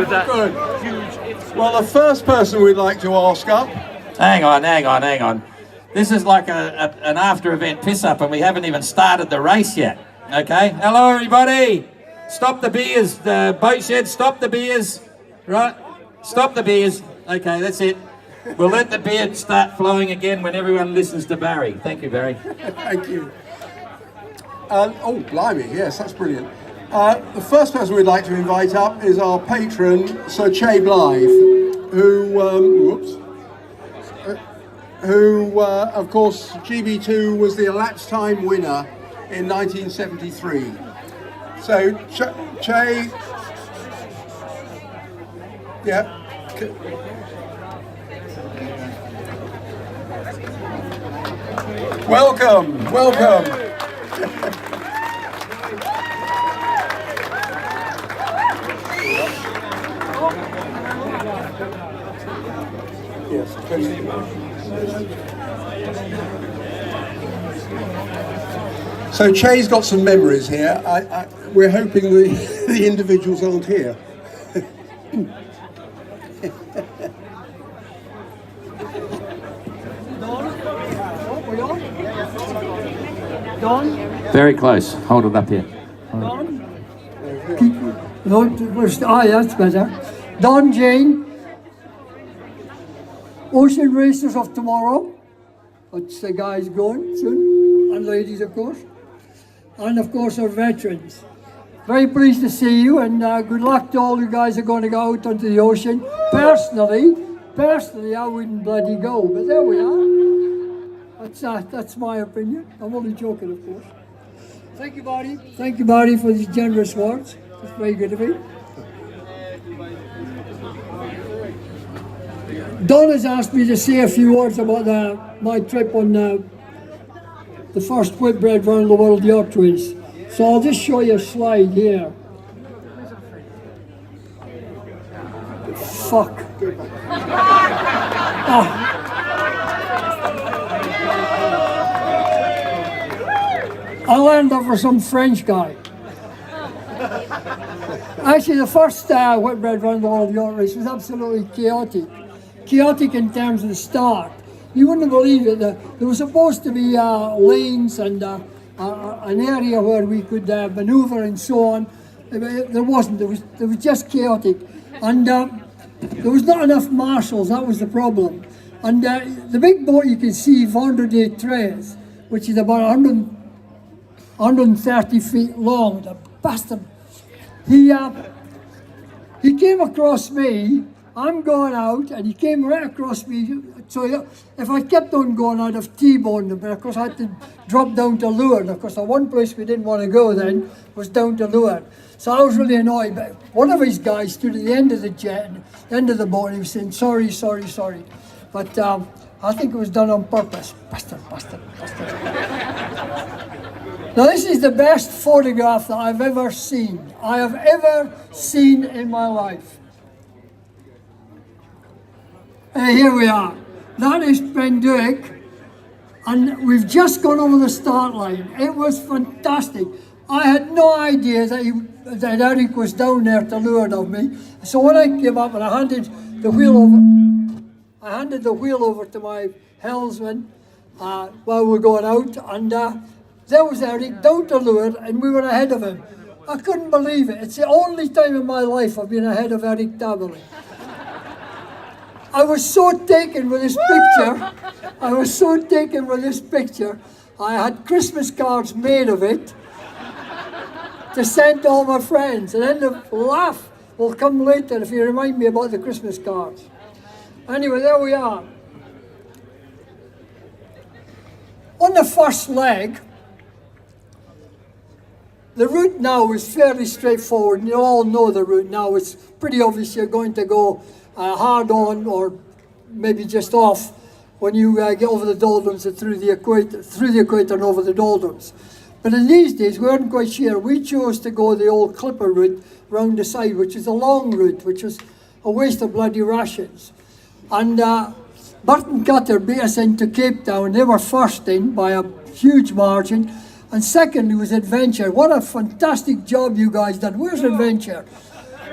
with that Good. huge... Well, the first person we'd like to ask up. Hang on. This is like an after-event piss-up and we haven't even started the race yet, okay? Hello, everybody. Stop the beers, the Boatshed, stop the beers. Right, stop the beers. Okay, that's it. We'll let the beer start flowing again when everyone listens to Barry. Thank you, Barry. Thank you. Oh, blimey, yes, that's brilliant. The first person we'd like to invite up is our patron, Sir Che Blythe, who, of course, GB2 was the elapsed time winner in 1973. So, Che, yeah. Welcome. Yes, so Che's got some memories here. We're hoping the individuals aren't here. Very close. Hold it up here. That's better. Don Jane, Ocean Racers of Tomorrow. That's the guys going soon, and ladies, of course. And of course, our veterans. Very pleased to see you, and good luck to all you guys who are going to go out onto the ocean. Personally, I wouldn't bloody go, but there we are. That's my opinion. I'm only joking, of course. Thank you, Barry. Thank you, Barry, for these generous words. It's very good of you. Don has asked me to say a few words about my trip on the first Whitbread round the world yacht race. So I'll just show you a slide here. Fuck. I learned that for some French guy. Actually, the first Whitbread round the world yacht race was absolutely chaotic. Chaotic in terms of the start. You wouldn't believe it. There was supposed to be lanes and an area where we could manoeuvre and so on. There wasn't. There was just chaotic, and there was not enough marshals. That was the problem. And the big boat you can see, Vendée des Tres, which is about 130 feet long. The bastard. He came across me. I'm going out, and he came right across me. So if I kept on going, I'd have T-boned him. But of course, I had to drop down to Leeuwarden. Of course, the one place we didn't want to go then was down to Leeuwarden. So I was really annoyed. But one of his guys stood at the end of the jet, the end of the boat, and he was saying, sorry. But I think it was done on purpose. Bastard. Now, this is the best photograph that I've ever seen. I have ever seen in my life. Here we are. That is Penduic, and we've just gone over the start line. It was fantastic. I had no idea that Eric was down there to leeward of me. So when I came up and I handed the wheel over to my helmsman while we were going out, and there was Eric down to leeward, and we were ahead of him. I couldn't believe it. It's the only time in my life I've been ahead of Eric Taberley. I was so taken with this picture. I had Christmas cards made of it to send to all my friends. And then the laugh will come later if you remind me about the Christmas cards. Anyway, there we are. On the first leg, the route now is fairly straightforward. You all know the route now. It's pretty obvious you're going to go hard on, or maybe just off when you get over the doldrums and through the equator and over the doldrums. But in these days, we weren't quite sure. We chose to go the old clipper route round the side, which is a long route, which was a waste of bloody rations. And Burton Cutter beat us into Cape Town. They were first in by a huge margin. And secondly was Adventure. What a fantastic job you guys did. Where's Adventure?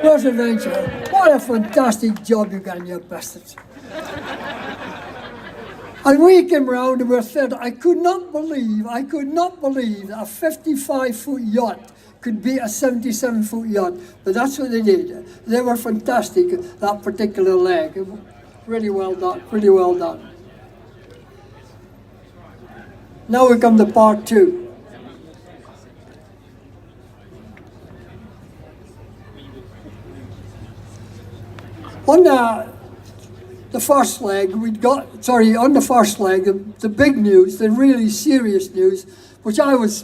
Where's Adventure? What a fantastic job you got, you bastards. And we came round and we were third. I could not believe that a 55-foot yacht could beat a 77-foot yacht. But that's what they did. They were fantastic, that particular leg. Really well done, really well done. Now we come to part two. On the first leg, on the first leg, the big news, the really serious news, which I was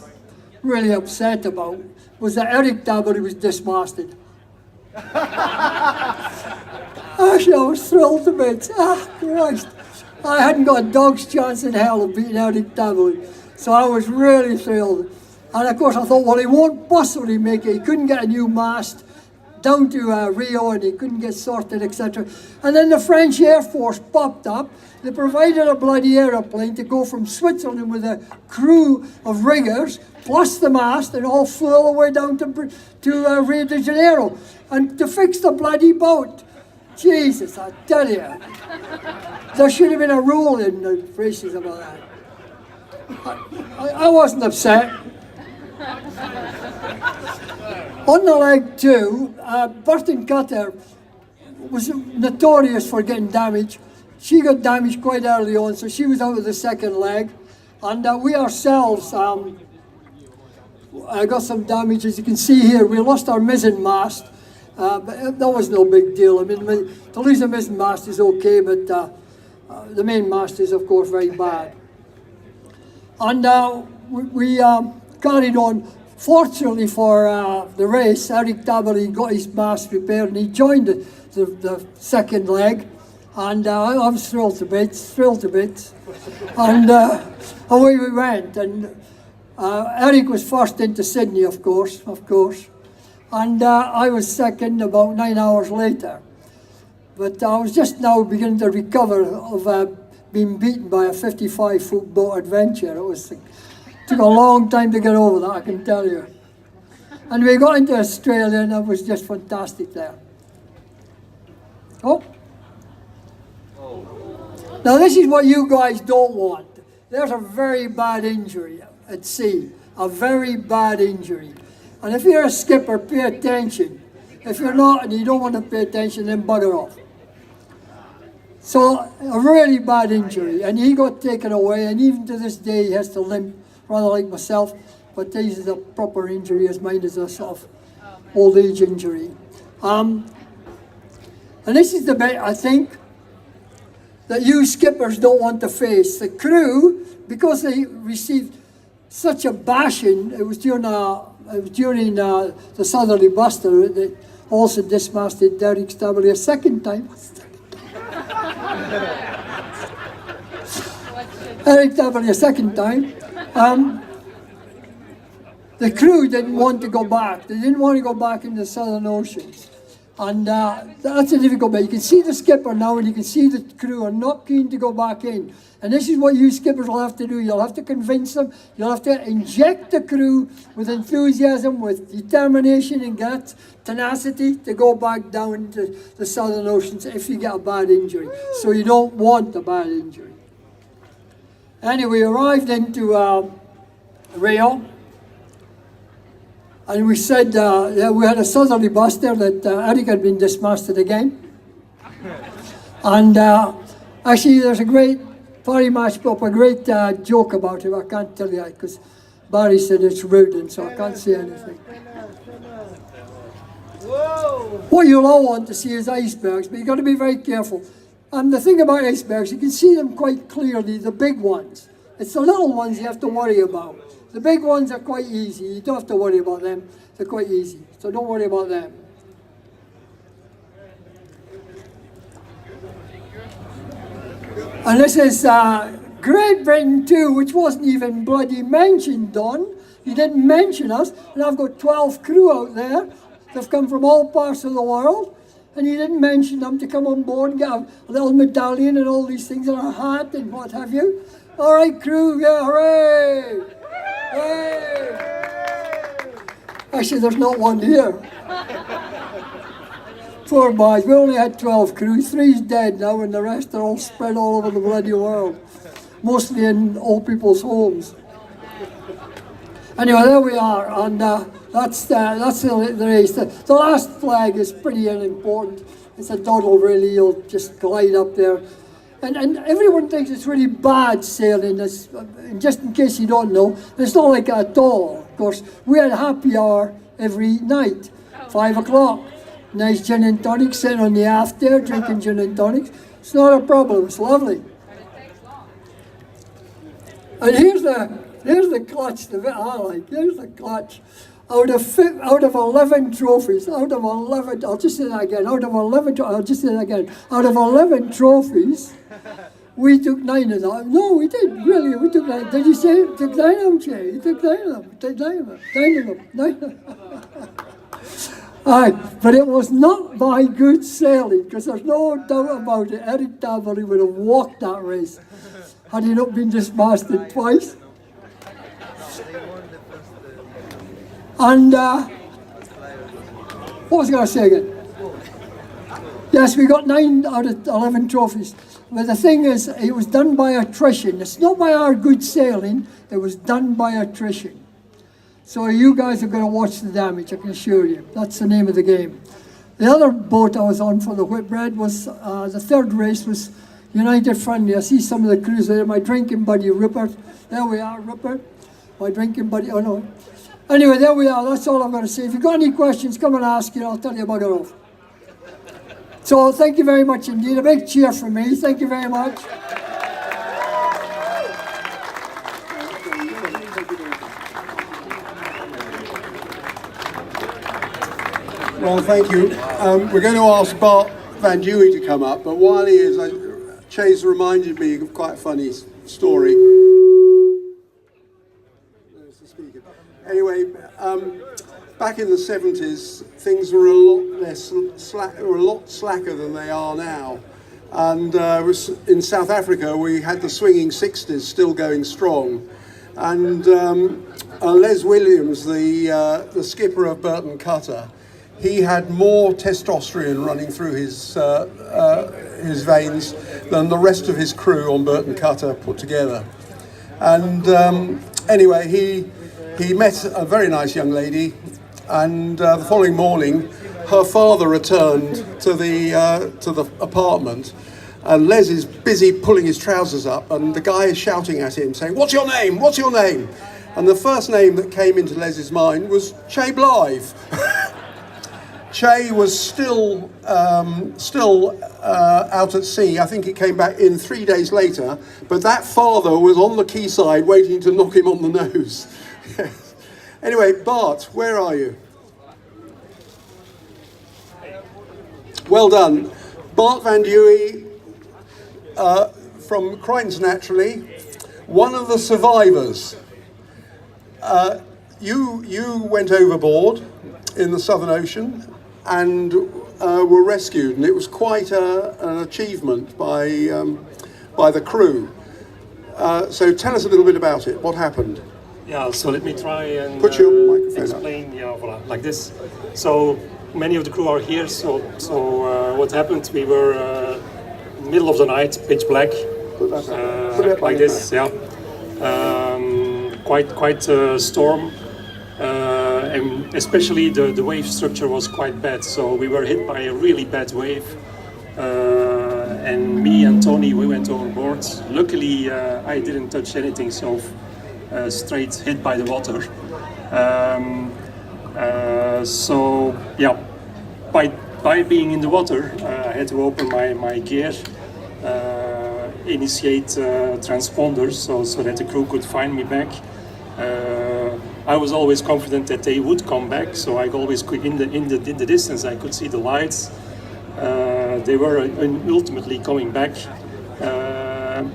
really upset about, was that Eric Dabbery was dismasted. Actually, I was thrilled to bits. Ah, Christ. I hadn't got a dog's chance in hell of beating Eric Dabbery. So I was really thrilled. And of course I thought, well, he won't possibly make it. He couldn't get a new mast down to Rio, and he couldn't get sorted, etc. And then the French Air Force popped up. They provided a bloody aeroplane to go from Switzerland with a crew of riggers, plus the mast, and all flew all the way down to Rio de Janeiro, and to fix the bloody boat. Jesus, I tell you. There should have been a rule in the races about that. I wasn't upset. On the leg two, Burton Cutter was notorious for getting damaged. She got damaged quite early on, so she was out of the second leg. And we ourselves got some damage. As you can see here, we lost our mizzen mast, but that was no big deal. I mean, to lose a mizzen mast is okay, but the main mast is, of course, very bad. And we carried on. Fortunately for the race, Eric Dabbery got his mast repaired and he joined the second leg. And I was thrilled to bits. And away we went. And Eric was first into Sydney, of course. And I was second about 9 hours later. But I was just now beginning to recover of being beaten by a 55-foot boat adventure. It took a long time to get over that, I can tell you. And we got into Australia and it was just fantastic there. Oh. Now this is what you guys don't want. There's a very bad injury at sea. A very bad injury. And if you're a skipper, pay attention. If you're not and you don't want to pay attention, then bugger off. So, a really bad injury. And he got taken away, and even to this day he has to limp, rather like myself, but this is a proper injury, as mine is a sort of old age injury. And this is the bit, I think, that you skippers don't want to face. The crew, because they received such a bashing, it was during the Southerly Buster that also dismasted Derek Dabbery a second time. Eric Dabbery a second time. The crew didn't want to go back. They didn't want to go back in the Southern Oceans. And that's a difficult bit. You can see the skipper now and you can see the crew are not keen to go back in. And this is what you skippers will have to do. You'll have to convince them. You'll have to inject the crew with enthusiasm, with determination and guts, tenacity to go back down to the Southern Oceans if you get a bad injury. So you don't want a bad injury. Anyway, we arrived into Rio. And we said, we had a Southerly Buster that Eric had been dismasted again. And actually, there's a great, Barry matched up a great joke about him. I can't tell you because Barry said it's rude, and so I can't say anything. What you'll all want to see is icebergs, but you've got to be very careful. And the thing about icebergs, you can see them quite clearly, the big ones. It's the little ones you have to worry about. The big ones are quite easy. You don't have to worry about them. They're quite easy. So don't worry about them. And this is Great Britain too, which wasn't even bloody mentioned, Don. He didn't mention us. And I've got 12 crew out there. They've come from all parts of the world. And he didn't mention them to come on board and get a little medallion and all these things and a hat and what have you. All right, crew, yeah, hooray! Hey. Actually, there's not one here. Poor boys. We only had 12 crews. 3's dead now, and the rest are all spread all over the bloody world. Mostly in old people's homes. Anyway, there we are, and that's the race. The last flag is pretty unimportant. It's a doddle, really. You'll just glide up there. And everyone thinks it's really bad sailing. And just in case you don't know, it's not like that at all. Of course, we had happy hour every night, 5 o'clock. Nice gin and tonic, sitting on the aft there, drinking gin and tonics. It's not a problem. It's lovely. And here's the clutch, the bit I like. Here's the clutch. Out of 11 trophies, out of 11, I'll just say that again, out of 11 trophies, we took 9 of them. No, we did, really, we took 9. Did you say it? Took 9 of them, Jay? You took 9 of them, took 9 of them, 9 of them, 9 of them. Aye, but it was not by good sailing, because there's no doubt about it. Eric Taberley would have walked that race had he not been dismasted twice. And what was I going to say again? Yes, we got 9 out of 11 trophies. But the thing is, it was done by attrition. It's not by our good sailing, it was done by attrition. So you guys are going to watch the damage, I can assure you. That's the name of the game. The other boat I was on for the Whitbread was, the third race was United Friendly. I see some of the crews there. My drinking buddy, Rupert. There we are, Rupert. My drinking buddy, oh no. Anyway, there we are. That's all I'm going to say. If you've got any questions, come and ask, I'll tell you about it off. So thank you very much indeed. A big cheer from me. Thank you very much. Well, thank you. We're going to ask Bart Van Dewey to come up, but while he is, Chase reminded me of quite a funny story. There's the speaker. Anyway, back in the 70s, things were a lot slacker than they are now. And in South Africa, we had the swinging 60s still going strong. And Les Williams, the skipper of Burton Cutter, he had more testosterone running through his veins than the rest of his crew on Burton Cutter put together. And anyway, he met a very nice young lady, and the following morning, her father returned to the apartment, and Les is busy pulling his trousers up, and the guy is shouting at him, saying, "What's your name? What's your name?" And the first name that came into Les's mind was Che Blythe. Che was still out at sea. I think he came back in 3 days later, but that father was on the quayside waiting to knock him on the nose. Anyway, Bart, where are you? Well done. Bart Van Dewey, from Crichton's naturally, one of the survivors. You went overboard in the Southern Ocean and were rescued, and it was quite an achievement by the crew. So tell us a little bit about it. What happened? Yeah, so let me try and put your microphone explain. up. Yeah, voilà, like this. So many of the crew are here. So what happened? We were middle of the night, pitch black, like this. Yeah, quite a storm. And especially the wave structure was quite bad, so we were hit by a really bad wave. And me and Tony, we went on board. Luckily, I didn't touch anything, so straight hit by the water. So yeah, by being in the water, I had to open my gear, initiate transponders, so that the crew could find me back. I was always confident that they would come back, so I always could, in the distance, I could see the lights. They were ultimately coming back, and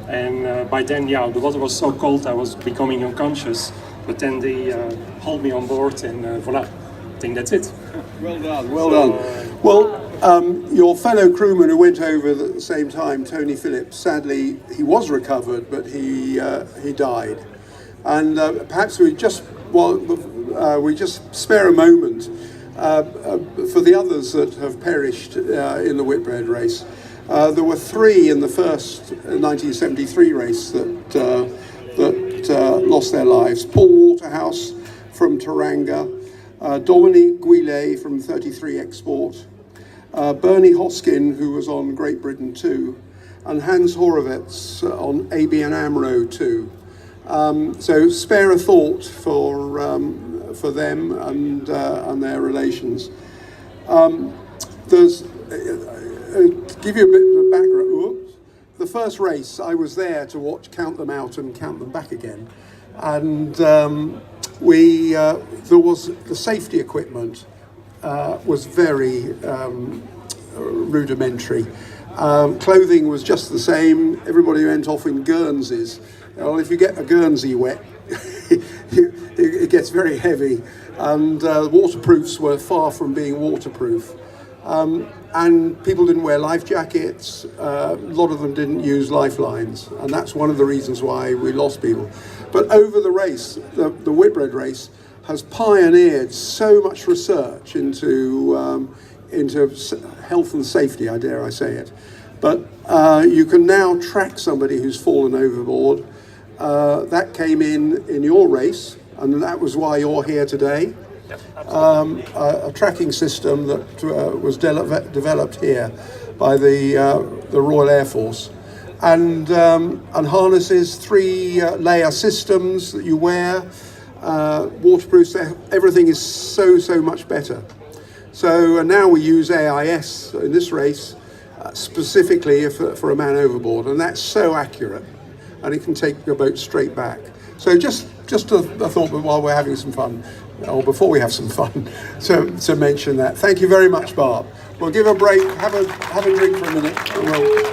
by then, yeah, the water was so cold I was becoming unconscious. But then they hauled me on board, and voila, I think that's it. Well done, well done. Well, your fellow crewman who went over at the same time, Tony Phillips, sadly he was recovered, but he died. And perhaps we just spare a moment For the others that have perished in the Whitbread race, there were 3 in the first 1973 race that lost their lives. Paul Waterhouse from Taranga, Dominique Guillet from 33 Export, Bernie Hoskin, who was on Great Britain 2, and Hans Horowitz on ABN AMRO 2. So spare a thought for them and their relations. To give you a bit of a background, the first race I was there to count them out and count them back again, and there was the safety equipment was very rudimentary. Clothing was just the same. Everybody went off in Guernseys. Well, if you get a Guernsey wet, it gets very heavy, and waterproofs were far from being waterproof. And people didn't wear life jackets. A lot of them didn't use lifelines, and that's one of the reasons why we lost people. But over the race, the Whitbread race has pioneered so much research into health and safety, I dare I say it. But you can now track somebody who's fallen overboard. That came in your race, and that was why you're here today. A tracking system that was developed here by the Royal Air Force, and harnesses, 3 layer systems that you wear, waterproof. Everything is so much better. So now we use AIS in this race specifically for a man overboard, and that's so accurate, and it can take your boat straight back. So just a thought while we're having some fun, or before we have some fun, to mention that. Thank you very much, Bart. We'll give a break, have a drink for a minute, and we'll